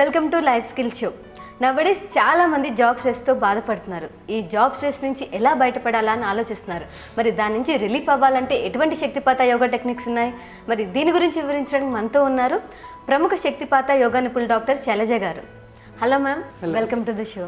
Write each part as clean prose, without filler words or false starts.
Welcome to life skill show. Nowadays చాలా మంది job స్ట్రెస్తో బాధపడుతున్నారు. ఈ జాబ్ స్ట్రెస్ నుంచి ఎలా బయటపడాలా అని ఆలోచిస్తున్నారు. మరి దాని నుంచి రిలీఫ్ అవ్వాలంటే ఎటువంటి శక్తిపాత యోగా టెక్నిక్స్ ఉన్నాయి? మరి దీని గురించి వివరించడానికి మనతో ఉన్నారు ప్రముఖ శక్తిపాత యోగా నిపుణులు డాక్టర్ శైలజ గారు. Hello ma'am, welcome to the show.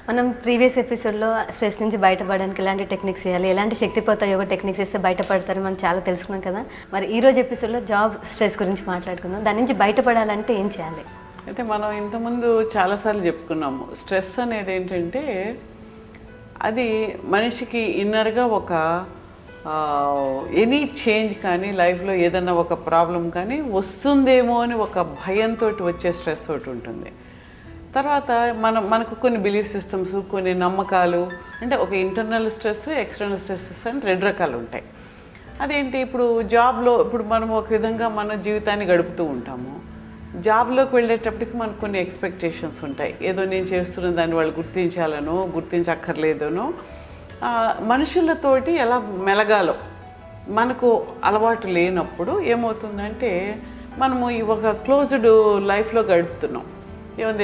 మనం ప్రీవియస్ ఎపిసోడ్లో స్ట్రెస్ నుంచి బయటపడడానికి ఎలాంటి టెక్నిక్స్ చేయాలి, ఎలాంటి శక్తిపాత యోగా టెక్నిక్స్ చేస్తే బయటపడతారు మనం చాలా తెలుసుకున్నాం కదా. మరి ఈరోజు ఎపిసోడ్లో జాబ్ స్ట్రెస్ గురించి మాట్లాడుకుందాం. దాని నుంచి బయటపడాలంటే ఏం చేయాలి? అయితే మనం ఇంతకుముందు చాలాసార్లు చెప్పుకున్నాము, స్ట్రెస్ అనేది ఏంటంటే అది మనిషికి ఇన్నర్గా ఒక ఎనీ చేంజ్ కానీ లైఫ్లో ఏదన్నా ఒక ప్రాబ్లం కానీ వస్తుందేమో అని ఒక భయంతో వచ్చే స్ట్రెస్ ఒకటి ఉంటుంది. తర్వాత మనకు కొన్ని బిలీఫ్ సిస్టమ్స్, కొన్ని నమ్మకాలు, అంటే ఒక ఇంటర్నల్ స్ట్రెస్, ఎక్స్టర్నల్ స్ట్రెస్సెస్ అని రెండు రకాలు ఉంటాయి. అదేంటి, ఇప్పుడు జాబ్లో ఇప్పుడు మనం ఒక విధంగా మన జీవితాన్ని గడుపుతూ ఉంటాము. జాబ్లోకి వెళ్ళేటప్పటికి మనకు కొన్ని ఎక్స్పెక్టేషన్స్ ఉంటాయి. ఏదో నేను చేస్తున్న దాన్ని వాళ్ళు గుర్తించాలనో గుర్తించక్కర్లేదనో, మనుషులతోటి ఎలా మెలగాలో మనకు అలవాటు లేనప్పుడు ఏమవుతుందంటే మనము ఒక క్లోజ్డ్ లైఫ్లో గడుపుతున్నాం.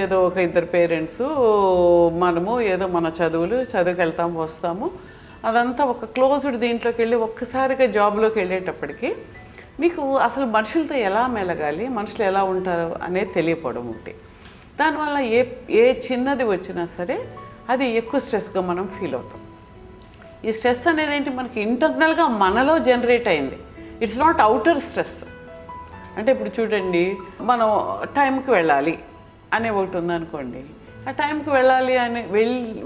ఏదో ఒక ఇద్దరు పేరెంట్స్, మనము ఏదో మన చదువుకి వెళ్తాము వస్తాము, అదంతా ఒక క్లోజ్డ్ దీంట్లోకి వెళ్ళి ఒక్కసారిగా జాబ్లోకి వెళ్ళేటప్పటికి నీకు అసలు మనుషులతో ఎలా మెలగాలి, మనుషులు ఎలా ఉంటారు అనేది తెలియకపోవడం ఒకటి. దానివల్ల ఏ చిన్నది వచ్చినా సరే అది ఎక్కువ స్ట్రెస్గా మనం ఫీల్ అవుతాం. ఈ స్ట్రెస్ అనేది ఏంటి, మనకి ఇంటర్నల్గా మనలో జనరేట్ అయింది. It's not outer stress. అంటే ఇప్పుడు చూడండి, మనం టైంకి వెళ్ళాలి అనే ఒకటి ఉందనుకోండి, ఆ టైంకి వెళ్ళాలి అని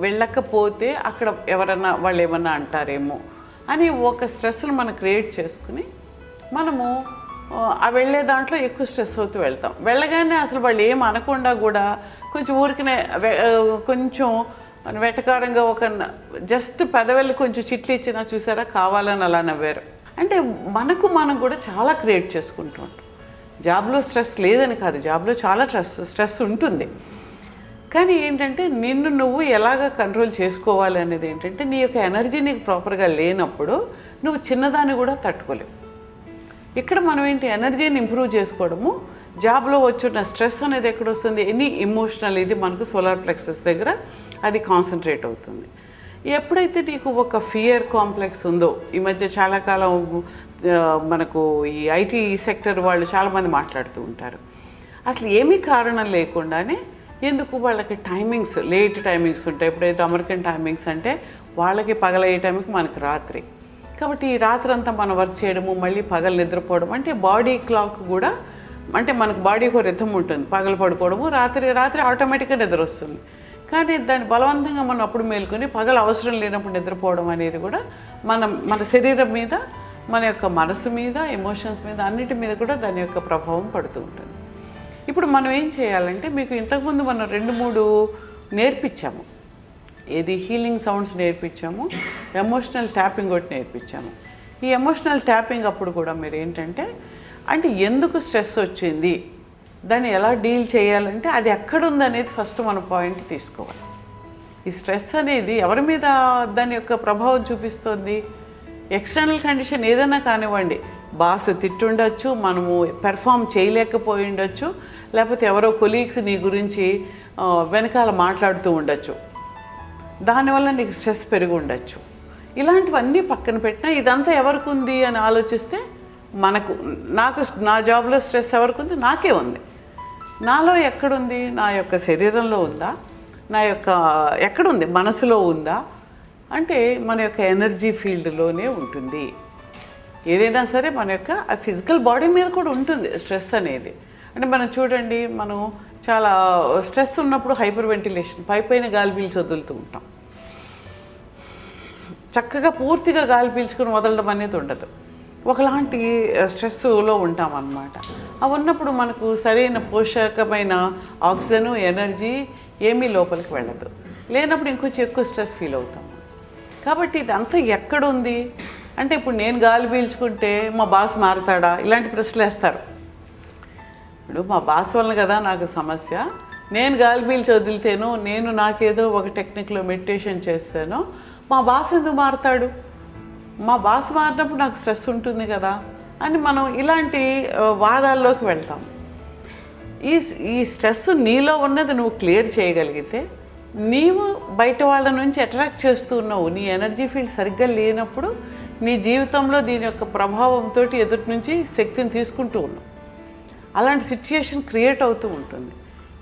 వెళ్ళకపోతే అక్కడ ఎవరన్నా వాళ్ళు ఏమన్నా అంటారేమో అని ఒక స్ట్రెస్ను మనం క్రియేట్ చేసుకుని మనము ఆ వెళ్ళే దాంట్లో ఎక్కువ స్ట్రెస్ అవుతూ వెళ్తాం. వెళ్ళగానే అసలు వాళ్ళు ఏం అనకుండా కూడా కొంచెం ఊరికనే కొంచెం వెటకారంగా ఒక జస్ట్ పెదవెళ్ళి కొంచెం చిట్లు ఇచ్చినా చూసారా, కావాలని అలా నవ్వారు అంటే మనం కూడా చాలా క్రియేట్ చేసుకుంటూ ఉంటాం. జాబ్లో స్ట్రెస్ లేదని కాదు, జాబ్లో చాలా స్ట్రెస్ ఉంటుంది. కానీ ఏంటంటే నిన్ను నువ్వు ఎలాగ కంట్రోల్ చేసుకోవాలి అనేది ఏంటంటే, నీ యొక్క ఎనర్జీ నీకు ప్రాపర్గా లేనప్పుడు నువ్వు చిన్నదాన్ని కూడా తట్టుకోలేవు. ఇక్కడ మనం ఏంటి, ఎనర్జీని ఇంప్రూవ్ చేసుకోవడము. జాబ్లో వచ్చున్న స్ట్రెస్ అనేది ఎక్కడ వస్తుంది, ఎనీ ఇమోషనల్ ఇది మనకు సోలార్ ప్లెక్సస్ దగ్గర అది కాన్సన్ట్రేట్ అవుతుంది. ఎప్పుడైతే నీకు ఒక ఫియర్ కాంప్లెక్స్ ఉందో, ఈ మధ్య చాలా కాలం మనకు ఈ ఐటీ సెక్టర్ వాళ్ళు చాలామంది మాట్లాడుతూ ఉంటారు, అసలు ఏమీ కారణం లేకుండానే ఎందుకు వాళ్ళకి టైమింగ్స్, లేట్ టైమింగ్స్ ఉంటాయి. ఎప్పుడైతే అమెరికన్ టైమింగ్స్ అంటే వాళ్ళకి పగలయ్యే టైంకి మనకు రాత్రి, కాబట్టి ఈ రాత్రి అంతా మనం వర్క్ చేయడము, మళ్ళీ పగలు నిద్రపోవడం, అంటే బాడీ క్లాక్ కూడా, అంటే మనకు బాడీకి ఒక రిథం ఉంటుంది. పగలు పడుకోవడము, రాత్రి ఆటోమేటిక్గా నిద్ర వస్తుంది. కానీ దాన్ని బలవంతంగా మనం అప్పుడు మేలుకొని పగలు అవసరం లేనప్పుడు నిద్రపోవడం అనేది కూడా మన శరీరం మీద, మన యొక్క మనసు మీద, ఎమోషన్స్ మీద, అన్నిటి మీద కూడా దాని యొక్క ప్రభావం పడుతూ ఉంటుంది. ఇప్పుడు మనం ఏం చేయాలంటే, మీకు ఇంతకుముందు మనం 2-3 నేర్పించాము. ఏది, హీలింగ్ సౌండ్స్ నేర్పించాము, ఎమోషనల్ ట్యాపింగ్ ఒకటి నేర్పించాము. ఈ ఎమోషనల్ ట్యాపింగ్ అప్పుడు కూడా మీరు ఏంటంటే, అంటే ఎందుకు స్ట్రెస్ వచ్చింది, దాన్ని ఎలా డీల్ చేయాలంటే అది ఎక్కడుందనేది ఫస్ట్ మన పాయింట్ తీసుకోవాలి. ఈ స్ట్రెస్ అనేది ఎవరి మీద దాని యొక్క ప్రభావం చూపిస్తుంది, ఎక్స్టర్నల్ కండిషన్ ఏదైనా కానివ్వండి, బాస్ తిట్టుండొచ్చు, మనము పెర్ఫామ్ చేయలేకపోయి ఉండొచ్చు, లేకపోతే ఎవరో కొలీగ్స్ నీ గురించి వెనకాల మాట్లాడుతూ ఉండొచ్చు, దానివల్ల నీకు స్ట్రెస్ పెరిగి ఉండొచ్చు. ఇలాంటివన్నీ పక్కన పెట్టినా ఇదంతా ఎవరికి ఉంది అని ఆలోచిస్తే నా జాబ్లో స్ట్రెస్ ఎవరికి ఉంది, నాకే ఉంది. నాలో ఎక్కడుంది, నా యొక్క శరీరంలో ఉందా, నా యొక్క ఎక్కడుంది, మనసులో ఉందా అంటే మన యొక్క ఎనర్జీ ఫీల్డ్లోనే ఉంటుంది. ఏదైనా సరే మన యొక్క ఫిజికల్ బాడీ మీద కూడా ఉంటుంది స్ట్రెస్ అనేది. అంటే మనం చూడండి, మనం చాలా స్ట్రెస్ ఉన్నప్పుడు హైపర్ వెంటిలేషన్, పైపైన గాలి పీల్చి వదులుతూ ఉంటాం. చక్కగా పూర్తిగా గాలి పీల్చుకొని వదలడం అనేది ఉండదు, ఒకలాంటి స్ట్రెస్లో ఉంటామన్నమాట. అవి ఉన్నప్పుడు మనకు సరైన పోషకమైన ఆక్సిజన్, ఎనర్జీ ఏమీ లోపలికి వెళ్ళదు. లేనప్పుడు ఇంకొంచెం ఎక్కువ స్ట్రెస్ ఫీల్ అవుతాము. కాబట్టి ఇదంతా ఎక్కడుంది అంటే, ఇప్పుడు నేను గాలి పీల్చుకుంటే మా బాస్ మారుతాడా, ఇలాంటి ప్రశ్నలు వేస్తారు. ఇప్పుడు మా బాస్ వలన కదా నాకు సమస్య, నేను గాలి పీల్చి వదిలితేనో, నేను నాకేదో ఒక టెక్నిక్లో మెడిటేషన్ చేస్తేనో మా బాస్ ఎందుకు మారుతాడు, మా బాస్ మారినప్పుడు నాకు స్ట్రెస్ ఉంటుంది కదా అని మనం ఇలాంటి వాదాల్లోకి వెళ్తాం. ఈ స్ట్రెస్ నీలో ఉన్నది నువ్వు క్లియర్ చేయగలిగితే, నీవు బయట వాళ్ళ నుంచి అట్రాక్ట్ చేస్తూ ఉన్నావు. నీ ఎనర్జీ ఫీల్డ్ సరిగ్గా లేనప్పుడు నీ జీవితంలో దీని యొక్క ప్రభావంతో ఎదుటి నుంచి శక్తిని తీసుకుంటూ ఉన్నావు. అలాంటి సిచ్యుయేషన్ క్రియేట్ అవుతూ ఉంటుంది.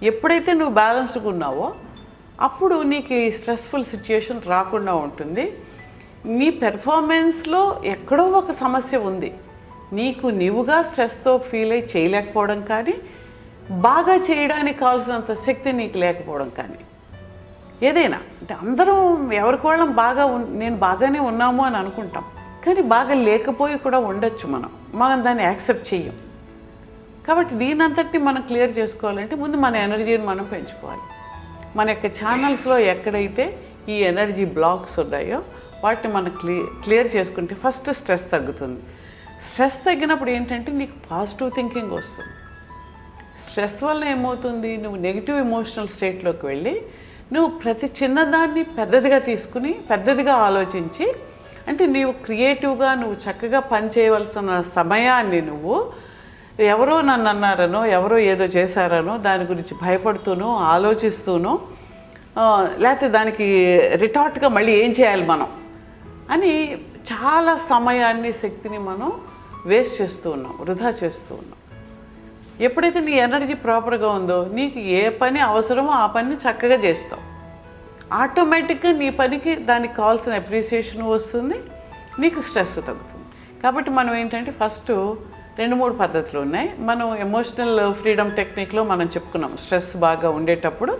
ఎప్పుడైతే నువ్వు బ్యాలెన్స్డ్గా ఉన్నావో అప్పుడు నీకు ఈ స్ట్రెస్ఫుల్ సిచ్యుయేషన్ రాకుండా ఉంటుంది. నీ పెర్ఫార్మెన్స్లో ఎక్కడో ఒక సమస్య ఉంది. నీకు నీవుగా స్ట్రెస్తో ఫీల్ అయ్యి చేయలేకపోవడం కానీ, బాగా చేయడానికి కావాల్సినంత శక్తి నీకు లేకపోవడం కానీ, ఏదైనా అంటే అందరం ఎవరికి వాళ్ళం నేను బాగానే ఉన్నాము అని అనుకుంటాం, కానీ బాగా లేకపోయి కూడా ఉండొచ్చు. మనం దాన్ని యాక్సెప్ట్ చెయ్యం. కాబట్టి దీనంతటిని మనం క్లియర్ చేసుకోవాలంటే ముందు మన ఎనర్జీని మనం పెంచుకోవాలి. మన యొక్క ఛానల్స్లో ఎక్కడైతే ఈ ఎనర్జీ బ్లాక్స్ ఉన్నాయో వాటిని మనం క్లియర్ చేసుకుంటే ఫస్ట్ స్ట్రెస్ తగ్గుతుంది. స్ట్రెస్ తగ్గినప్పుడు ఏంటంటే నీకు పాజిటివ్ థింకింగ్ వస్తుంది. స్ట్రెస్ వల్ల ఏమవుతుంది, నువ్వు నెగిటివ్ ఎమోషనల్ స్టేట్లోకి వెళ్ళి నువ్వు ప్రతి చిన్నదాన్ని పెద్దదిగా తీసుకుని పెద్దదిగా ఆలోచించి, అంటే నీవు క్రియేటివ్గా నువ్వు చక్కగా పనిచేయవలసిన సమయాన్ని నువ్వు ఎవరో నన్ను అన్నారనో, ఎవరో ఏదో చేశారనో దాని గురించి భయపడుతూనో ఆలోచిస్తూనో, లేకపోతే దానికి రిటార్ట్గా మళ్ళీ ఏం చేయాలి మనం అని చాలా సమయాన్ని శక్తిని మనం వేస్ట్ చేస్తూ ఉన్నాం, వృధా చేస్తూ ఉన్నాం. ఎప్పుడైతే నీ ఎనర్జీ ప్రాపర్గా ఉందో నీకు ఏ పని అవసరమో ఆ పని చక్కగా చేస్తావు. ఆటోమేటిక్గా నీ పనికి దానికి కావాల్సిన అప్రిసియేషన్ వస్తుంది, నీకు స్ట్రెస్ తగ్గుతుంది. కాబట్టి మనం ఏంటంటే ఫస్ట్ 2-3 పద్ధతులు ఉన్నాయి. మనం ఎమోషనల్ ఫ్రీడమ్ టెక్నిక్లో మనం చెప్పుకున్నాం, స్ట్రెస్ బాగా ఉండేటప్పుడు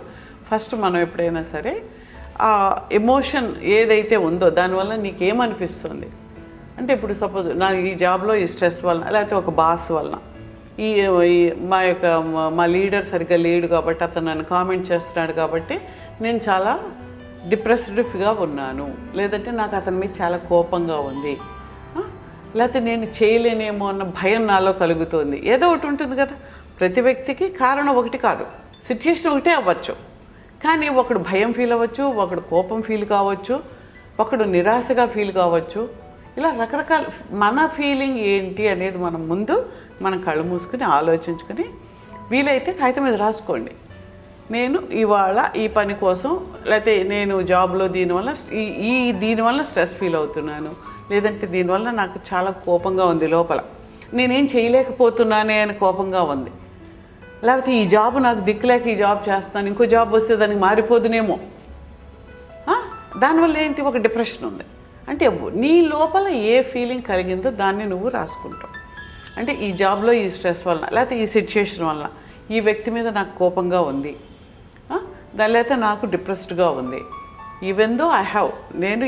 ఫస్ట్ మనం ఎప్పుడైనా సరే ఆ ఎమోషన్ ఏదైతే ఉందో దానివల్ల నీకేమనిపిస్తుంది అంటే, ఇప్పుడు సపోజ్ నాకు ఈ జాబ్లో ఈ స్ట్రెస్ వలన, లేకపోతే ఒక బాస్ వలన, ఈ మా లీడర్ సరిగ్గా లేడు కాబట్టి, అతను నన్ను కామెంట్ చేస్తున్నాడు కాబట్టి నేను చాలా డిప్రెస్డ్గా ఉన్నాను, లేదంటే నాకు అతని మీద చాలా కోపంగా ఉంది, లేకపోతే నేను చేయలేనేమో అన్న భయం నాలో కలుగుతోంది. ఏదో ఒకటి ఉంటుంది కదా, ప్రతి వ్యక్తికి కారణం ఒకటి కాదు, సిచ్యుయేషన్ ఒకటే అవ్వచ్చు. కానీ ఒకడు భయం ఫీల్ అవ్వచ్చు, ఒకడు కోపం ఫీల్ కావచ్చు, ఒకడు నిరాశగా ఫీల్ కావచ్చు. ఇలా రకరకాల మన ఫీలింగ్ ఏంటి అనేది మనం కళ్ళు మూసుకుని ఆలోచించుకొని వీలైతే కాగితం మీద రాసుకోండి. నేను ఇవాళ ఈ పని కోసం, లేకపోతే నేను జాబ్లో దీనివల్ల స్ట్రెస్ ఫీల్ అవుతున్నాను, లేదంటే దీనివల్ల నాకు చాలా కోపంగా ఉంది, లోపల నేనేం చేయలేకపోతున్నానే అని కోపంగా ఉంది, లేకపోతే ఈ జాబ్ నాకు దిక్కులేక ఈ జాబ్ చేస్తాను, ఇంకో జాబ్ వస్తే దానికి మారిపోదునేమో, దానివల్ల ఏంటి ఒక డిప్రెషన్ ఉంది అంటే నీ లోపల ఏ ఫీలింగ్ కలిగిందో దాన్ని నువ్వు రాసుకుంటావు. అంటే ఈ జాబ్లో ఈ స్ట్రెస్ వలన, లేకపోతే ఈ సిచ్యుయేషన్ వలన ఈ వ్యక్తి మీద నాకు కోపంగా ఉంది, లేకపోతే నాకు డిప్రెస్డ్గా ఉంది, ఈవెన్ దో ఐ హ్యావ్, నేను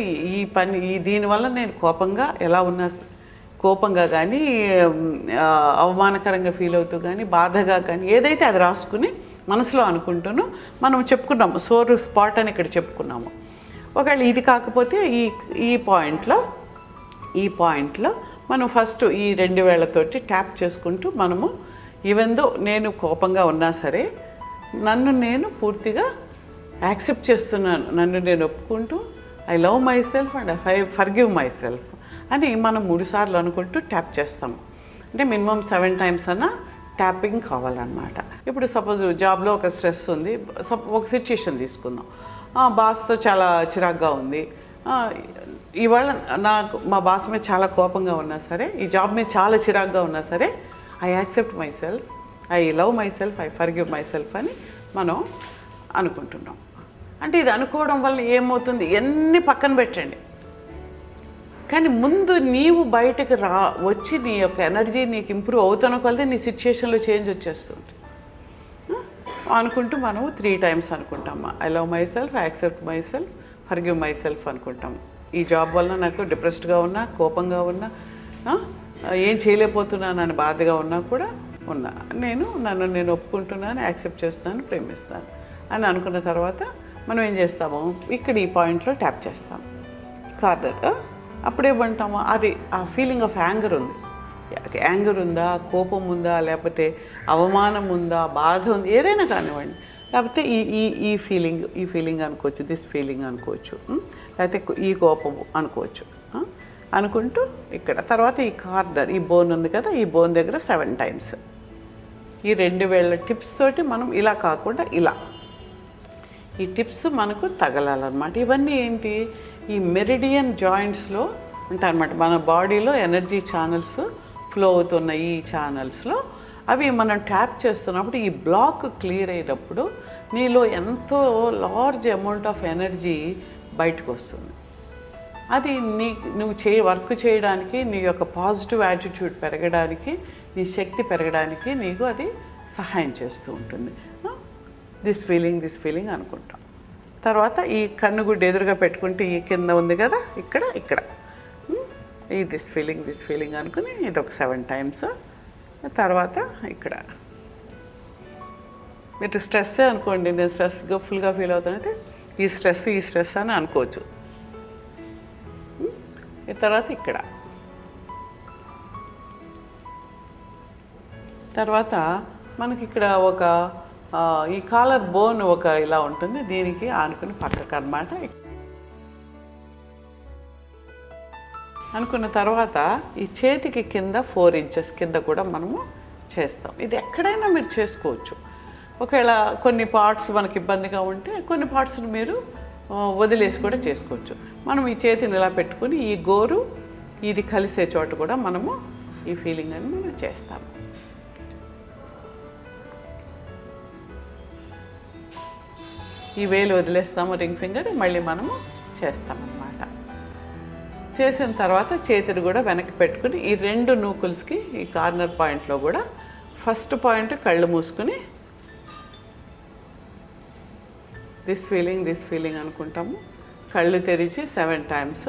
దీనివల్ల నేను కోపంగా కానీ అవమానకరంగా ఫీల్ అవుతూ కానీ బాధగా కానీ ఏదైతే అది రాసుకుని మనసులో అనుకుంటానో మనం చెప్పుకున్నాము, సోర్ స్పాట్ అని ఇక్కడ చెప్పుకున్నాము. ఒకవేళ ఇది కాకపోతే ఈ పాయింట్లో మనం ఫస్ట్ ఈ 2 వేళ్లతోటి ట్యాప్ చేసుకుంటూ మనము ఈవెన్ దో నేను కోపంగా ఉన్నా సరే నన్ను నేను పూర్తిగా యాక్సెప్ట్ చేస్తున్నాను, నన్ను నేను ఒప్పుకుంటూ I love myself and I forgive myself అని మనం 3 సార్లు అనుకుంటూ ట్యాప్ చేస్తాము. అంటే మినిమం 7 times అన్నా ట్యాపింగ్ కావాలన్నమాట. ఇప్పుడు సపోజ్ జాబ్లో ఒక స్ట్రెస్ ఉంది, ఒక సిచ్యుయేషన్ తీసుకుందాం, బాస్తో చాలా చిరాగ్గా ఉంది, ఇవాళ మా బాస్ మీద చాలా కోపంగా ఉన్నా సరే, ఈ జాబ్ మీద చాలా చిరాగ్గా ఉన్నా సరే I accept my self, I love my self, I forgive myself అని మనం అనుకుంటున్నాం. అంటే ఇది అనుకోవడం వల్ల ఏమవుతుంది, ఎన్ని పక్కన పెట్టండి, కానీ ముందు నీవు బయటకు వచ్చి నీ యొక్క ఎనర్జీ నీకు ఇంప్రూవ్ అవుతున్న కొలది నీ సిచ్యుయేషన్లో చేంజ్ వచ్చేస్తుంది. అనుకుంటూ మనం 3 times అనుకుంటాము, I love my self, I accept my self, forgive my self అనుకుంటాము. ఈ జాబ్ వల్ల నాకు డిప్రెస్డ్గా ఉన్నా, కోపంగా ఉన్నా, ఏం చేయలేకపోతున్నాను అని బాధగా ఉన్నా కూడా నన్ను నేను ఒప్పుకుంటున్నాను, యాక్సెప్ట్ చేస్తున్నాను, ప్రేమిస్తాను అని అనుకున్న తర్వాత మనం ఏం చేస్తాము, ఇక్కడ ఈ పాయింట్లో ట్యాప్ చేస్తాము కార్నర్. అప్పుడేమంటాము, అది ఆ ఫీలింగ్ ఆఫ్ యాంగర్ ఉంది, యాంగర్ ఉందా, కోపం ఉందా, లేకపోతే అవమానం ఉందా, బాధ ఉంది, ఏదైనా కానివ్వండి. లేకపోతే ఈ ఫీలింగ్ అనుకోవచ్చు, దిస్ ఫీలింగ్ అనుకోవచ్చు, లేకపోతే ఈ కోపం అనుకోవచ్చు. అనుకుంటూ ఇక్కడ తర్వాత ఈ కార్నర్, ఈ బోన్ ఉంది కదా, ఈ బోన్ దగ్గర 7 టైమ్స్ ఈ 2 వేళ్ళ టిప్స్ తోటి మనం ఇలా కాకుండా ఇలా ఈ టిప్స్ మనకు తగలాలన్నమాట. ఇవన్నీ ఏంటి, ఈ మెరిడియన్ జాయింట్స్లో ఉంటాయన్నమాట. మన బాడీలో ఎనర్జీ ఛానల్స్ ఫ్లో అవుతున్న ఈ ఛానల్స్లో అవి మనం ట్యాప్ చేస్తున్నప్పుడు ఈ బ్లాక్ క్లియర్ అయినప్పుడు నీలో ఎంతో లార్జ్ అమౌంట్ ఆఫ్ ఎనర్జీ బయటకు వస్తుంది. అది నువ్వు వర్క్ చేయడానికి, నీ యొక్క పాజిటివ్ యాటిట్యూడ్ పెరగడానికి, నీ శక్తి పెరగడానికి నీకు అది సహాయం చేస్తూ ఉంటుంది. దిస్ ఫీలింగ్ అనుకుంటాం. తర్వాత ఈ కన్నుగుడ్డు ఎదురుగా పెట్టుకుంటే ఈ కింద ఉంది కదా, ఇక్కడ ఈ దిస్ ఫీలింగ్ అనుకుని ఇది ఒక 7 టైమ్స్. తర్వాత ఇక్కడ మీరు స్ట్రెస్ అనుకోండి, నేను స్ట్రెస్గా ఫుల్గా ఫీల్ అవుతానంటే ఈ స్ట్రెస్ అని అనుకోవచ్చు. తర్వాత ఇక్కడ తర్వాత మనకి ఇక్కడ ఒక ఈ కాలర్ బోన్ ఒక ఇలా ఉంటుంది, దీనికి ఆనుకుని పక్కకు అన్నమాట. అనుకున్న తర్వాత ఈ చేతికి కింద 4 ఇంచెస్ కింద కూడా మనము చేస్తాం. ఇది ఎక్కడైనా మీరు చేసుకోవచ్చు. ఒకవేళ కొన్ని పార్ట్స్ మనకి ఇబ్బందిగా ఉంటే కొన్ని పార్ట్స్ని మీరు వదిలేసి కూడా చేసుకోవచ్చు. మనం ఈ చేతిని ఇలా పెట్టుకుని ఈ గోరు ఇది కలిసే చోట కూడా మనము ఈ ఫీలింగ్ అని మనం చేస్తాము. ఈ వేలు వదిలేస్తాము, రింగ్ ఫింగర్, మళ్ళీ మనము చేస్తామన్నమాట. చేసిన తర్వాత చేతిని కూడా వెనక్కి పెట్టుకుని ఈ 2 నూకుల్స్కి ఈ కార్నర్ పాయింట్లో కూడా ఫస్ట్ పాయింట్ కళ్ళు మూసుకుని దిస్ ఫీలింగ్ అనుకుంటాము. కళ్ళు తెరిచి 7 టైమ్స్.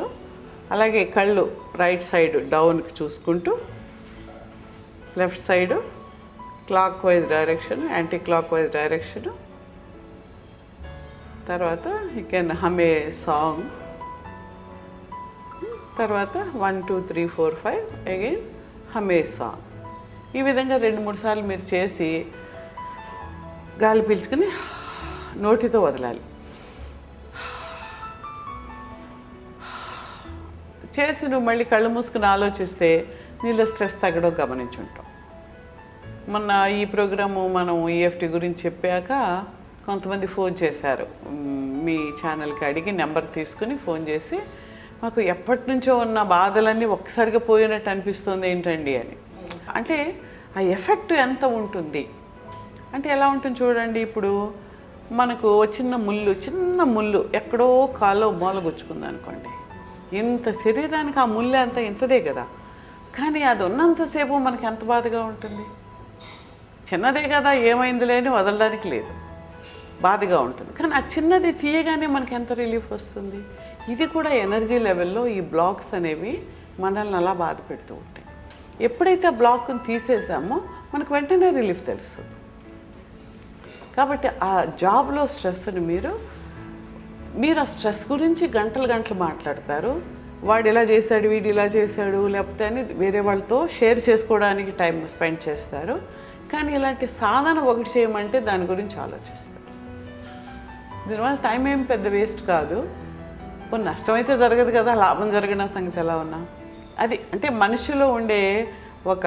అలాగే కళ్ళు రైట్ సైడ్ డౌన్కి చూసుకుంటూ, left side clockwise direction, anti clockwise direction. తర్వాత you can hum a song. తర్వాత 1 2 3 4 5 అగైన్ హమ్ ఏ సాంగ్. ఈ విధంగా 2-3 సార్లు మీరు చేసి గాలి పీల్చుకుని నోటితో వదలాలి. చేసి నువ్వు మళ్ళీ కళ్ళు మూసుకుని ఆలోచిస్తే నీలో స్ట్రెస్ తగ్గడం గమనించుంటాం. మొన్న ఈ ప్రోగ్రాము మనం EFT గురించి చెప్పాక కొంతమంది ఫోన్ చేశారు, మీ ఛానల్కి అడిగి నెంబర్ తీసుకుని ఫోన్ చేసి మాకు ఎప్పటి నుంచో ఉన్న బాధలన్నీ ఒక్కసారిగా పోయినట్టు అనిపిస్తుంది ఏంటండి అని. అంటే ఆ ఎఫెక్ట్ ఎంత ఉంటుంది అంటే ఎలా ఉంటుంది చూడండి. ఇప్పుడు మనకు చిన్న ముళ్ళు ఎక్కడో కాలో మూలగుచ్చుకుంది అనుకోండి, ఇంత శరీరానికి ఆ ముళ్ళు అంతా ఇంతదే కదా, కానీ అది ఉన్నంతసేపు మనకి ఎంత బాధగా ఉంటుంది. చిన్నదే కదా, ఏమైందిలే అని వదలడానికి లేదు, బాధగా ఉంటుంది. కానీ ఆ చిన్నది తీయగానే మనకి ఎంత రిలీఫ్ వస్తుంది. ఇది కూడా ఎనర్జీ లెవెల్లో ఈ బ్లాక్స్ అనేవి మనల్ని అలా బాధ పెడుతూ ఉంటాయి. ఎప్పుడైతే ఆ బ్లాక్ని తీసేసామో మనకు వెంటనే రిలీఫ్ తెలుస్తుంది. కాబట్టి ఆ జాబ్లో స్ట్రెస్ని మీరు ఆ స్ట్రెస్ గురించి గంటలు మాట్లాడతారు. వాడు ఇలా చేశాడు, వీడు ఇలా చేశాడు, లేకపోతే అని వేరే వాళ్ళతో షేర్ చేసుకోవడానికి టైం స్పెండ్ చేస్తారు. కానీ ఇలాంటి సాధన ఒకటి చేయమంటే దాని గురించి ఆలోచిస్తారు. దీనివల్ల టైం ఏం పెద్ద వేస్ట్ కాదు. కొన్ని నష్టం అయితే జరగదు కదా, లాభం జరిగిన సంగతి ఎలా ఉన్నా. అది అంటే మనిషిలో ఉండే ఒక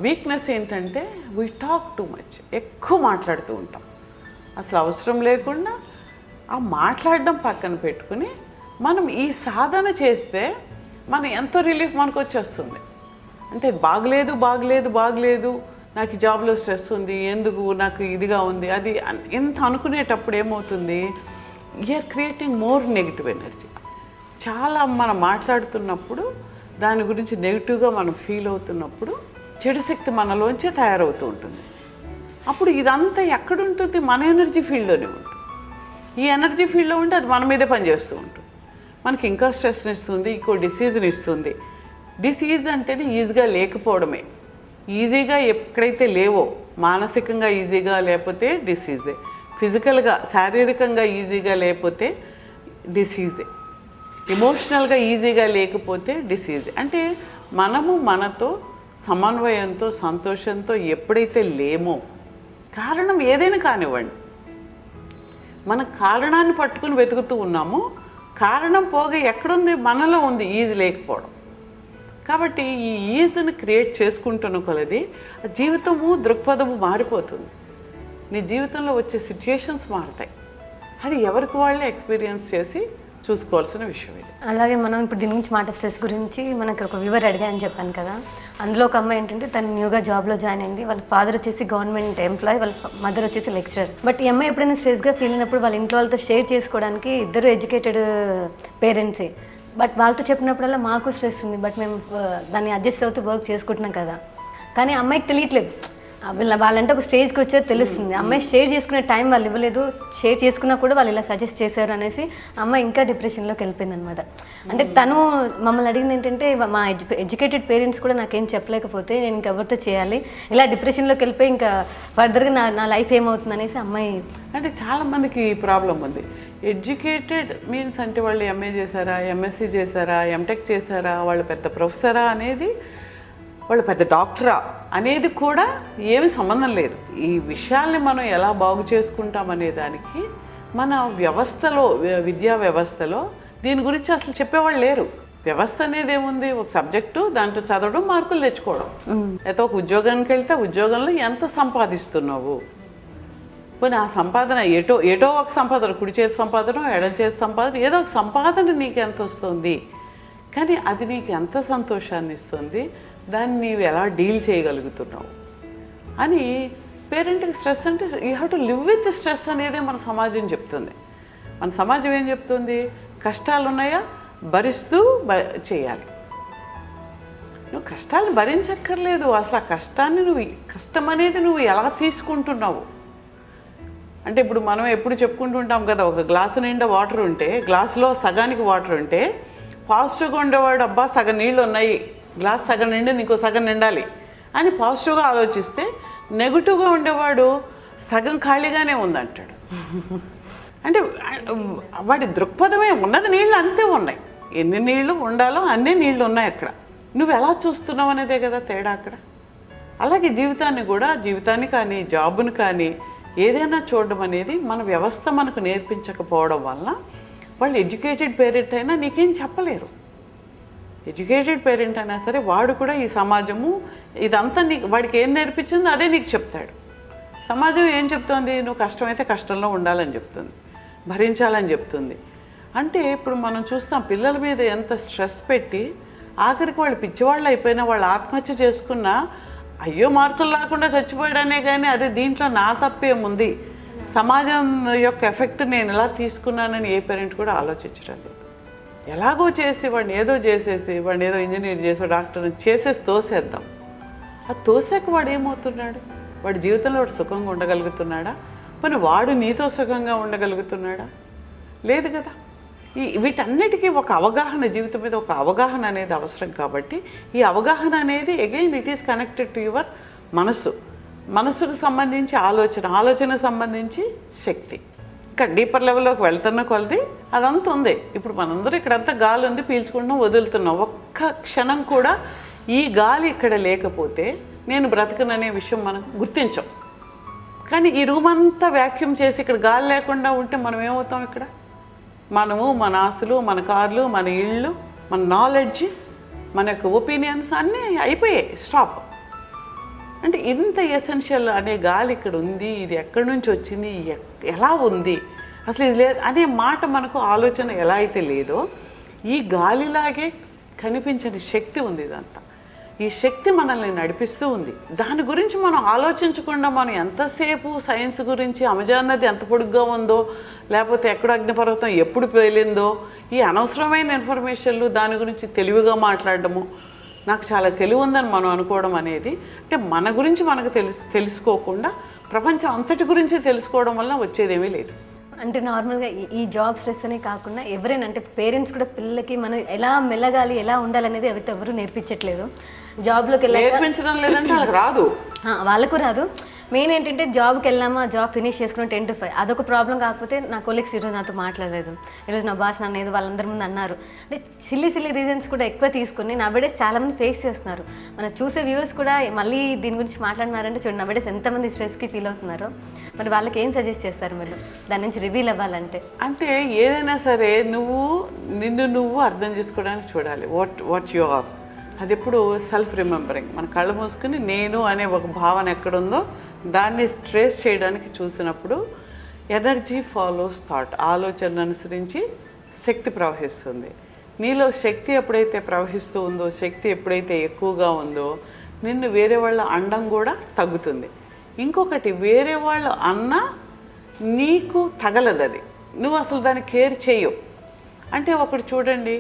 వీక్నెస్ ఏంటంటే వీ టాక్ టూ మచ్, ఎక్కువ మాట్లాడుతూ ఉంటాం. అసలు అవసరం లేకుండా ఆ మాట్లాడడం పక్కన పెట్టుకుని మనం ఈ సాధన చేస్తే మనం ఎంతో రిలీఫ్ మనకు వచ్చేస్తుంది. అంటే బాగలేదు నాకు ఈ జాబ్లో స్ట్రెస్ ఉంది, ఎందుకు నాకు ఇదిగా ఉంది, అది ఎంత అనుకునేటప్పుడు ఏమవుతుంది, you're creating more negative energy. చాలా మనం మాట్లాడుతున్నప్పుడు దాని గురించి నెగిటివ్గా మనం ఫీల్ అవుతున్నప్పుడు చెడు శక్తి మనలోంచే తయారవుతూ ఉంటుంది. అప్పుడు ఇదంతా ఎక్కడుంటుంది, మన ఎనర్జీ ఫీల్డ్లోనే ఉంటుంది. ఈ ఎనర్జీ ఫీల్డ్లో ఉంటే అది మన మీదే పనిచేస్తూ ఉంటుంది. మనకి ఇంకా స్ట్రెస్ని ఇస్తుంది, ఇంకో డిసీజ్ని ఇస్తుంది. డిసీజ్ అంటేనే ఈజీగా లేకపోవడమే. ఈజీగా ఎక్కడైతే లేవో, మానసికంగా ఈజీగా లేకపోతే డిసీజే, ఫిజికల్గా శారీరకంగా ఈజీగా లేకపోతే డిసీజే, ఎమోషనల్గా ఈజీగా లేకపోతే డిసీజ్. అంటే మనము మనతో సమన్వయంతో సంతోషంతో ఎప్పుడైతే లేమో, కారణం ఏదైనా కానివ్వండి, మన కారణాన్ని పట్టుకుని వెతుకుతూ ఉన్నామో కారణం పోగా ఎక్కడుంది, మనలో ఉంది ఈజ్ లేకపోవడం. కాబట్టి ఈ ఈజ్ని క్రియేట్ చేసుకుంటున్న కొలది జీవితము దృక్పథము మారిపోతుంది. నీ జీవితంలో వచ్చే సిచ్యుయేషన్స్ మారుతాయి. అది ఎవరికి వాళ్ళే ఎక్స్పీరియన్స్ చేసి చూసుకోవాల్సిన విషయం ఇది. అలాగే మనం ఇప్పుడు దీని గురించి మాట స్ట్రెస్ గురించి మనకు ఒక వ్యూవర్ అడిగా అని చెప్పాను కదా, అందులో ఒక అమ్మాయి ఏంటంటే తను న్యూగా జాబ్లో జాయిన్ అయింది. వాళ్ళ ఫాదర్ వచ్చేసి గవర్నమెంట్ ఎంప్లాయ్, వాళ్ళ మదర్ వచ్చేసి లెక్చరర్. బట్ ఈ అమ్మాయి ఎప్పుడైనా స్ట్రెస్గా ఫీల్ అయినప్పుడు వాళ్ళ ఇంట్లో వాళ్ళతో షేర్ చేసుకోవడానికి ఇద్దరు ఎడ్యుకేటెడ్ పేరెంట్సే. బట్ వాళ్ళతో చెప్పినప్పుడల్లా మాకు స్ట్రెస్ ఉంది, బట్ మేము దాన్ని అడ్జస్ట్ అవుతూ వర్క్ చేసుకుంటున్నాం కదా. కానీ అమ్మాయికి తెలియట్లేదు, వాళ్ళంటే ఒక స్టేజ్కి వచ్చేది తెలుస్తుంది. అమ్మాయి షేర్ చేసుకునే టైం వాళ్ళు ఇవ్వలేదు, షేర్ చేసుకున్నా కూడా వాళ్ళు ఇలా సజెస్ట్ చేశారు అనేసి అమ్మాయి ఇంకా డిప్రెషన్లోకి వెళ్ళిపోయింది అనమాట. అంటే తను మమ్మల్ని అడిగింది ఏంటంటే, మా ఎడ్యుకేటెడ్ పేరెంట్స్ కూడా నాకేం చెప్పలేకపోతే నేను ఇంకెవరితో చేయాలి, ఇలా డిప్రెషన్లోకి వెళ్ళిపోయి ఇంకా ఫర్దర్గా నా లైఫ్ ఏమవుతుంది అనేసి అమ్మాయి. అంటే చాలామందికి ఈ ప్రాబ్లం ఉంది. ఎడ్యుకేటెడ్ మీన్స్ అంటే వాళ్ళు ఎంఏ చేశారా, ఎంఎస్సీ చేశారా, ఎంటెక్ చేశారా, వాళ్ళు పెద్ద ప్రొఫెసరా అనేది, వాళ్ళు పెద్ద డాక్టరా అనేది కూడా ఏమి సంబంధం లేదు. ఈ విషయాల్ని మనం ఎలా బాగు చేసుకుంటామనే దానికి మన వ్యవస్థలో, విద్యా వ్యవస్థలో దీని గురించి అసలు చెప్పేవాళ్ళు లేరు. వ్యవస్థ అనేది ఏముంది, ఒక సబ్జెక్టు దాంట్లో చదవడం, మార్కులు తెచ్చుకోవడం. అయితే ఒక ఉద్యోగానికి వెళ్తే ఉద్యోగంలో ఎంత సంపాదిస్తున్నావు, పోనీ ఆ సంపాదన ఏటో ఒక సంపాదన, కుడి చేతి సంపాదన, ఎడమ చేతి సంపాదన, ఏదో ఒక సంపాదన నీకు ఎంత వస్తుంది, కానీ అది నీకు ఎంత సంతోషాన్ని ఇస్తుంది, దాన్ని నీవు ఎలా డీల్ చేయగలుగుతున్నావు అని. పేరెంట్కి స్ట్రెస్ అంటే you have to live with stress అనేదే మన సమాజం చెప్తుంది. మన సమాజం ఏం చెప్తుంది, కష్టాలు ఉన్నాయా భరిస్తూ చేయాలి. నువ్వు కష్టాలను భరించక్కర్లేదు, అసలు ఆ కష్టాన్ని కష్టం అనేది నువ్వు ఎలా తీసుకుంటున్నావు అంటే, ఇప్పుడు మనం ఎప్పుడు చెప్పుకుంటూ ఉంటాం కదా, ఒక గ్లాసు నిండా వాటర్ ఉంటే, గ్లాసులో సగానికి వాటర్ ఉంటే పాజిటివ్గా ఉండేవాడు అబ్బా సగం నీళ్ళు ఉన్నాయి, గ్లాస్ సగం నిండింది ఇంకో సగం నిండాలి అని పాజిటివ్గా ఆలోచిస్తే, నెగిటివ్గా ఉండేవాడు సగం ఖాళీగానే ఉందంటాడు. అంటే వాడి దృక్పథమే, ఉన్నది నీళ్ళు అంతే ఉన్నాయి, ఎన్ని నీళ్లు ఉండాలో అన్నీ నీళ్ళు ఉన్నాయి అక్కడ. నువ్వు ఎలా చూస్తున్నావు అనేదే కదా తేడా అక్కడ. అలాగే జీవితాన్ని కానీ జాబుని కానీ ఏదైనా చూడడం అనేది మన వ్యవస్థ మనకు నేర్పించకపోవడం వల్ల వాళ్ళు ఎడ్యుకేటెడ్ పేరెంట్ అయినా నీకేం చెప్పలేరు. ఎడ్యుకేటెడ్ పేరెంట్ అయినా సరే వాడు కూడా ఈ సమాజము ఇదంతా వాడికి ఏం నేర్పించిందో అదే నీకు చెప్తాడు. సమాజం ఏం చెప్తోంది, నువ్వు కష్టమైతే కష్టంలో ఉండాలని చెప్తుంది, భరించాలని చెప్తుంది. అంటే ఇప్పుడు మనం చూస్తాం పిల్లల మీద ఎంత స్ట్రెస్ పెట్టి ఆఖరికి వాళ్ళు పిచ్చివాళ్ళు అయిపోయినా, వాళ్ళు ఆత్మహత్య చేసుకున్నా అయ్యో మార్కులు రాకుండా చచ్చిపోయాడనే, కానీ అదే దీంట్లో నా తప్పేముంది, సమాజం యొక్క ఎఫెక్ట్ నేను ఎలా తీసుకున్నానని ఏ పేరెంట్ కూడా ఆలోచించడం లేదు. ఎలాగో చేసి వాడిని ఏదో చేసేసి, వాడిని ఏదో ఇంజనీర్ చేసో డాక్టర్ చేసేసి తోసేద్దాం. ఆ తోసాక వాడు ఏమవుతున్నాడు, వాడి జీవితంలో వాడు సుఖంగా ఉండగలుగుతున్నాడా, మరి వాడు నీతో సుఖంగా ఉండగలుగుతున్నాడా, లేదు కదా. వీటన్నిటికీ ఒక అవగాహన, జీవితం మీద ఒక అవగాహన అనేది అవసరం. కాబట్టి ఈ అవగాహన అనేది again it is connected to your మనసుకు సంబంధించి ఆలోచనకు సంబంధించి శక్తి. ఇంకా డీపర్ లెవెల్లోకి వెళ్తున్న కొలది అదంతా ఉంది. ఇప్పుడు మనందరూ ఇక్కడంతా గాలి ఉంది, పీల్చుకుంటున్నాం, వదులుతున్నాం. ఒక్క క్షణం కూడా ఈ గాలి ఇక్కడ లేకపోతే నేను బ్రతకననే విషయం మనం గుర్తించాం. కానీ ఈ రూమ్ అంతా వ్యాక్యూమ్ చేసి ఇక్కడ గాలి లేకుండా ఉంటే మనం ఏమవుతాం, ఇక్కడ మనము, మన ఆస్తులు, మన కార్లు, మన ఇళ్ళు, మన నాలెడ్జ్, మన యొక్క ఒపీనియన్స్ అన్నీ అయిపోయాయి, స్టాప్. అంటే ఇంత ఎసెన్షియల్ అనే గాలి ఇక్కడ ఉంది, ఇది ఎక్కడి నుంచి వచ్చింది, ఎలా ఉంది, అసలు ఇది లేదు అనే మాట మనకు ఆలోచన ఎలా అయితే లేదో, ఈ గాలిలాగే కనిపించని శక్తి ఉంది ఇదంతా. ఈ శక్తి మనల్ని నడిపిస్తూ ఉంది. దాని గురించి మనం ఆలోచించకుండా మనం ఎంతసేపు సైన్స్ గురించి, అమెజాన్ నది ఎంత పొడుగ్గా ఉందో, లేకపోతే ఎక్కడ అగ్నిపర్వతం ఎప్పుడు పేలిందో, ఈ అనవసరమైన ఇన్ఫర్మేషన్లు, దాని గురించి తెలివిగా మాట్లాడడము, నాకు చాలా తెలివి ఉందని మనం అనుకోవడం అనేది, అంటే మన గురించి మనకు తెలుసుకోకుండా ప్రపంచం అంతటి గురించి తెలుసుకోవడం వల్ల వచ్చేదేమీ లేదు. అంటే నార్మల్గా ఈ జాబ్ స్ట్రెస్ అనే కాకుండా ఎవరైనా, అంటే పేరెంట్స్ కూడా పిల్లలకి మనం ఎలా మెల్లగాలి, ఎలా ఉండాలనేది ఎవరు నేర్పించట్లేదు. జాబ్లోకి నేర్పించడం లేదంటే వాళ్ళకి రాదు, వాళ్ళకు రాదు. మెయిన్ ఏంటంటే జాబ్కి వెళ్ళామా, జాబ్ ఫినిష్ చేసుకుని 10 to 5 అదొక ప్రాబ్లం. కాకపోతే నా కొలీగ్స్ ఈరోజు నాతో మాట్లాడలేదు, ఈరోజు నా బాస్ నన్ను ఏదో వాళ్ళందరి ముందు అన్నారు అంటే సిల్లీ రీజన్స్ కూడా ఎక్కువ తీసుకుని నవ్వేడేస్ చాలామంది ఫేస్ చేస్తున్నారు. మనం చూసే వ్యూవర్స్ కూడా మళ్ళీ దీని గురించి మాట్లాడినారంటే చూడండి నవ్వేడేస్ ఎంతమంది స్ట్రెస్కి ఫీల్ అవుతున్నారో. మరి వాళ్ళకి ఏం సజెస్ట్ చేస్తారు మీరు దాని నుంచి రివీల్ అవ్వాలంటే? అంటే ఏదైనా సరే నిన్ను అర్థం చేసుకోవడానికి చూడాలి. What you are. అది ఎప్పుడు సెల్ఫ్ రిమెంబరింగ్. మన కళ్ళు మూసుకుని నేను అనే ఒక భావన ఎక్కడుందో దాన్ని ట్రేస్ చేయడానికి చూసినప్పుడు ఎనర్జీ ఫాలోస్ థాట్. ఆలోచన అనుసరించి శక్తి ప్రవహిస్తుంది. నీలో శక్తి ఎప్పుడైతే ప్రవహిస్తూ ఉందో, శక్తి ఎప్పుడైతే ఎక్కువగా ఉందో నిన్ను వేరే వాళ్ళ అండం కూడా తగ్గుతుంది. ఇంకొకటి, వేరే వాళ్ళు అన్నా నీకు తగలదు, అది నువ్వు అసలు దాన్ని కేర్ చేయవు. అంటే ఒకటి చూడండి,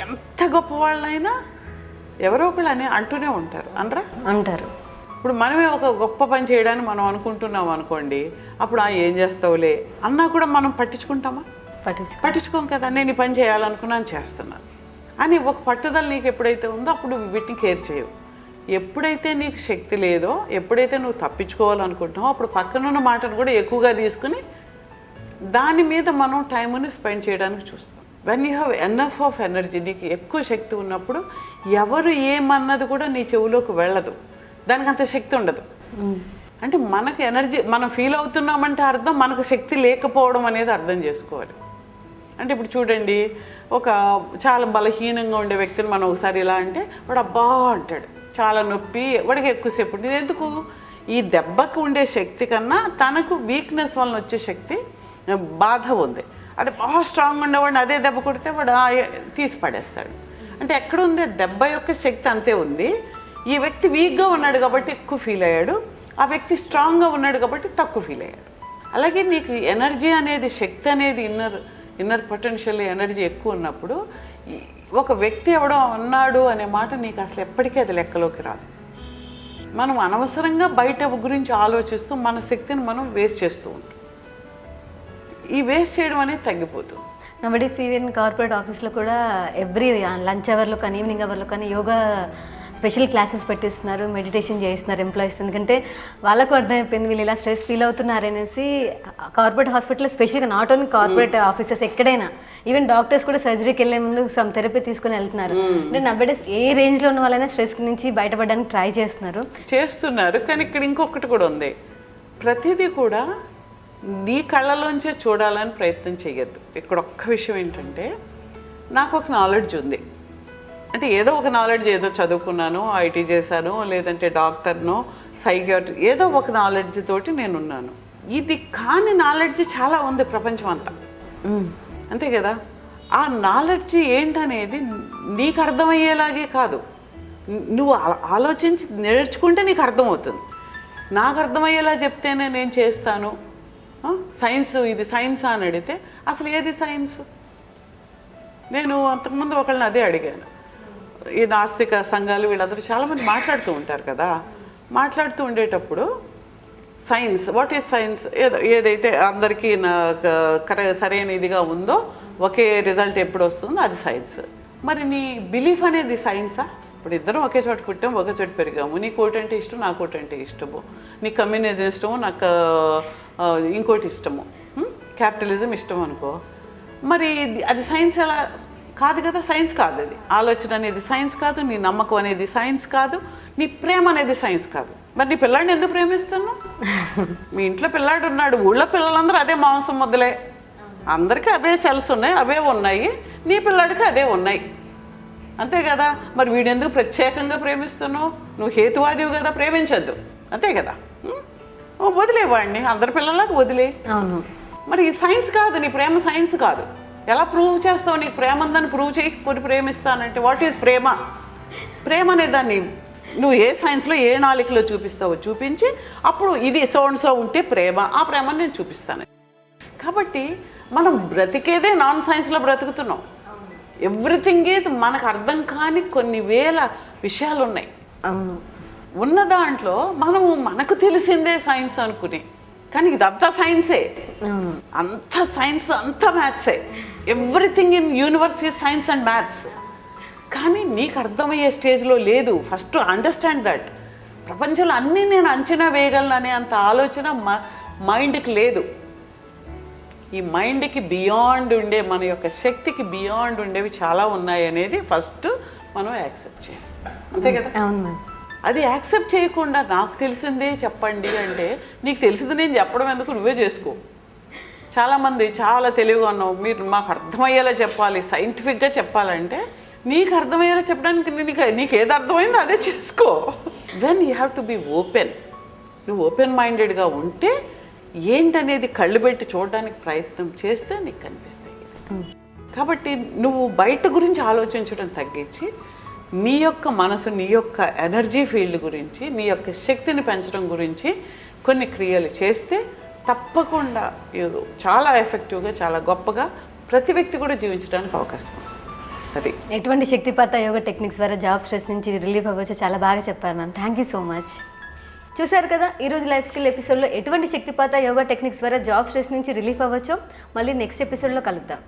ఎంత గొప్ప వాళ్ళైనా ఎవరో ఒకళ్ళు అని అంటూనే ఉంటారు, అంటారు. ఇప్పుడు మనమే ఒక గొప్ప పని చేయడానికి మనం అనుకుంటున్నాం అనుకోండి, అప్పుడు ఏం చేస్తావులే అన్నా కూడా మనం పట్టించుకుంటామా? పట్టించుకోం కదా. నేను ఈ పని చేయాలనుకున్నాను, చేస్తున్నాను అని ఒక పట్టుదల నీకు ఎప్పుడైతే ఉందో అప్పుడు వీటిని కేర్ చేయవు. ఎప్పుడైతే నీకు శక్తి లేదో, ఎప్పుడైతే నువ్వు తప్పించుకోవాలనుకుంటున్నావో అప్పుడు పక్కనున్న మాటను కూడా ఎక్కువగా తీసుకుని దాని మీద మనం టైంని స్పెండ్ చేయడానికి చూస్తాం. When you have enough of energy, నీకు ఎక్కువ శక్తి ఉన్నప్పుడు ఎవరు ఏమన్నది కూడా నీ చెవులోకి వెళ్ళదు, దానికి అంత శక్తి ఉండదు. అంటే మనకు ఎనర్జీ మనం ఫీల్ అవుతున్నామంటే అర్థం మనకు శక్తి లేకపోవడం అనేది అర్థం చేసుకోవాలి. అంటే ఇప్పుడు చూడండి, ఒక చాలా బలహీనంగా ఉండే వ్యక్తిని మనం ఒకసారి ఇలా అంటే వాడు అబ్బా అంటాడు, చాలా నొప్పి, వాడికి ఎక్కువసేపు ఉంటుంది. ఎందుకు? ఈ దెబ్బకు ఉండే శక్తి కన్నా తనకు వీక్నెస్ వలన వచ్చే శక్తి, బాధ ఉంది. అది బాగా స్ట్రాంగ్ ఉండేవాడిని అదే దెబ్బ కొడితే వాడు తీసి పడేస్తాడు. అంటే ఎక్కడుంది దెబ్బ యొక్క శక్తి అంతే ఉంది. ఈ వ్యక్తి వీక్గా ఉన్నాడు కాబట్టి ఎక్కువ ఫీల్ అయ్యాడు, ఆ వ్యక్తి స్ట్రాంగ్గా ఉన్నాడు కాబట్టి తక్కువ ఫీల్ అయ్యాడు. అలాగే నీకు ఎనర్జీ అనేది, శక్తి అనేది, ఇన్నర్ పొటెన్షియల్ ఎనర్జీ ఎక్కువ ఉన్నప్పుడు ఒక వ్యక్తి ఎవడో అన్నాడు అనే మాట నీకు అసలు ఎప్పటికీ అది లెక్కలోకి రాదు. మనం అనవసరంగా బయట గురించి ఆలోచిస్తూ మన శక్తిని మనం వేస్ట్ చేస్తూ ఉంటాం. ఈ వేస్ట్ చేయడం అనేది తగ్గిపోతుంది. నవడేస్ ఈవెన్ కార్పొరేట్ ఆఫీస్లో కూడా ఎవ్రీ లంచ్ అవర్లో కానీ ఈవినింగ్ అవర్లో కానీ యోగా స్పెషల్ క్లాసెస్ పెట్టిస్తున్నారు, మెడిటేషన్ చేస్తున్నారు ఎంప్లాయీస్. ఎందుకంటే వాళ్ళకు అర్థమైపోయింది వీళ్ళు ఇలా స్ట్రెస్ ఫీల్ అవుతున్నారు అనేసి. కార్పొరేట్ హాస్పిటల్లో స్పెషల్గా నాట్ ఓన్లీ కార్పొరేట్ ఆఫీసెస్, ఎక్కడైనా ఈవెన్ డాక్టర్స్ కూడా సర్జరీకి వెళ్ళే ముందు సమ్ థెరపీ తీసుకుని వెళ్తున్నారు. అంటే నవ్వేడేస్ ఏ రేంజ్లో ఉన్న వాళ్ళైనా స్ట్రెస్ నుంచి బయటపడడానికి ట్రై చేస్తున్నారు. కానీ ఇక్కడ ఇంకొకటి కూడా ఉంది, ప్రతిదీ కూడా నీ కళ్ళలోంచే చూడాలని ప్రయత్నం చేయొద్దు. ఇక్కడ ఒక్క విషయం ఏంటంటే, నాకు ఒక నాలెడ్జ్ ఉంది అంటే ఏదో ఒక నాలెడ్జ్, ఏదో చదువుకున్నాను, ఐటీ చేశాను, లేదంటే డాక్టర్నో సైకియాట్రీ, ఏదో ఒక నాలెడ్జ్ తోటి నేనున్నాను. ఇది కాని నాలెడ్జ్ చాలా ఉంది ప్రపంచం అంతా, అంతే కదా. ఆ నాలెడ్జ్ ఏంటనేది నీకు అర్థమయ్యేలాగే కాదు, నువ్వు ఆలోచించి నేర్చుకుంటే నీకు అర్థమవుతుంది. నాకు అర్థమయ్యేలా చెప్తేనే నేను చేస్తాను. సైన్స్, ఇది సైన్స్ అని అడిగితే అసలు ఏది సైన్స్? నేను అంతకుముందు ఒకళ్ళని అదే అడిగాను. ఈ నాస్తిక సంఘాలు వీళ్ళందరూ చాలామంది మాట్లాడుతూ ఉంటారు కదా. మాట్లాడుతూ ఉండేటప్పుడు సైన్స్, వాట్ ఈజ్ సైన్స్, ఏదైతే అందరికీ సరైన ఇదిగా ఉందో, ఒకే రిజల్ట్ ఎప్పుడు వస్తుందో అది సైన్స్. మరి నీ బిలీఫ్ అనేది సైన్సా? ఇప్పుడు ఇద్దరం ఒకే చోట పుట్టాము, ఒకే చోట పెరిగాము. నీకు ఒకటి అంటే ఇష్టం, నాకు ఒకటి అంటే ఇష్టము. నీకు కమ్యూనిజం ఇష్టము, నాకు ఇంకోటి ఇష్టము, క్యాపిటలిజం ఇష్టం అనుకో. మరి అది సైన్స్ ఎలా? కాదు కదా, సైన్స్ కాదు. అది ఆలోచన అనేది సైన్స్ కాదు, నీ నమ్మకం అనేది సైన్స్ కాదు, నీ ప్రేమ అనేది సైన్స్ కాదు. మరి నీ పిల్లాడిని ఎందుకు ప్రేమిస్తున్నావు? మీ ఇంట్లో పిల్లాడు ఉన్నాడు, ఊళ్ళో పిల్లలందరూ అదే మాంసం మొదలే, అందరికీ అవే సెల్స్ ఉన్నాయి, అవే ఉన్నాయి, నీ పిల్లాడికి అదే ఉన్నాయి, అంతే కదా. మరి వీడెందుకు ప్రత్యేకంగా ప్రేమిస్తున్నావు? నువ్వు హేతువాదివి కదా, ప్రేమించద్దు, అంతే కదా. వదిలేవాడిని, అందరి పిల్లలకు వదిలే. మరి సైన్స్ కాదు, నీ ప్రేమ సైన్స్ కాదు. ఎలా ప్రూవ్ చేస్తావు నీకు ప్రేమ ఉందని? ప్రూవ్ చేయకపోతే ప్రేమిస్తానంటే వాట్ ఈజ్ ప్రేమ? ప్రేమ అనే దాన్ని నువ్వు ఏ సైన్స్లో ఏ నాలికలో చూపిస్తావో చూపించి అప్పుడు ఇది సో ఉంటే ప్రేమ, ఆ ప్రేమని నేను చూపిస్తాను. కాబట్టి మనం బ్రతికేదే నాన్ సైన్స్లో బ్రతుకుతున్నాం. ఎవ్రీథింగ్ ఈజ్ మనకు అర్థం కాని కొన్ని వేల విషయాలు ఉన్నాయి. ఉన్న దాంట్లో మనకు తెలిసిందే సైన్స్ అనుకుని, కానీ ఇదంతా సైన్సే, అంత సైన్స్, అంత మ్యాథ్సే. Everything in universe is science and maths. కానీ నీకు అర్థమయ్యే స్టేజ్లో లేదు. First understand that. ప్రపంచంలో అన్నీ నేను అంచనా వేయగలను అనే అంత ఆలోచన మైండ్కి లేదు. ఈ మైండ్కి బియాండ్ ఉండే, మన యొక్క శక్తికి బియాండ్ ఉండేవి చాలా ఉన్నాయి అనేది ఫస్ట్ మనం యాక్సెప్ట్ చేయాలి. అంతే కదా? అవును మ్యామ్. అది యాక్సెప్ట్ చేయకుండా నాకు తెలిసిందే చెప్పండి అంటే, నీకు తెలిసింది నేను చెప్పడం ఎందుకు, నువ్వే చేసుకో. చాలామంది చాలా తెలివిగా ఉన్నావు, మీరు మాకు అర్థమయ్యేలా చెప్పాలి, సైంటిఫిక్గా చెప్పాలంటే, నీకు అర్థమయ్యేలా చెప్పడానికి నీకు ఏది అర్థమైందో అదే చేసుకో. When you have to be open. నువ్వు ఓపెన్ మైండెడ్గా ఉంటే ఏంటనేది కళ్ళు పెట్టి చూడడానికి ప్రయత్నం చేస్తే నీకు కనిపిస్తాయి. కాబట్టి నువ్వు బయట గురించి ఆలోచించడం తగ్గించి, నీ యొక్క మనసు, నీ యొక్క ఎనర్జీ ఫీల్డ్ గురించి, నీ యొక్క శక్తిని పెంచడం గురించి కొన్ని క్రియలు చేస్తే తప్పకుండా చాలా ఎఫెక్టివ్గా, చాలా గొప్పగా ప్రతి వ్యక్తి కూడా జీవించడానికి అవకాశం ఉంది. అది ఎటువంటి శక్తిపాత యోగా టెక్నిక్స్ ద్వారా జాబ్ స్ట్రెస్ నుంచి రిలీఫ్ అవ్వచ్చు చాలా బాగా చెప్పారు ma'am. Thank you so much. చూశారు కదా ఈరోజు లైఫ్ స్కిల్ ఎపిసోడ్లో ఎటువంటి శక్తిపాత యోగా టెక్నిక్స్ ద్వారా జాబ్ స్ట్రెస్ నుంచి రిలీఫ్ అవ్వచ్చో మళ్ళీ నెక్స్ట్ ఎపిసోడ్లో కలుద్దాం.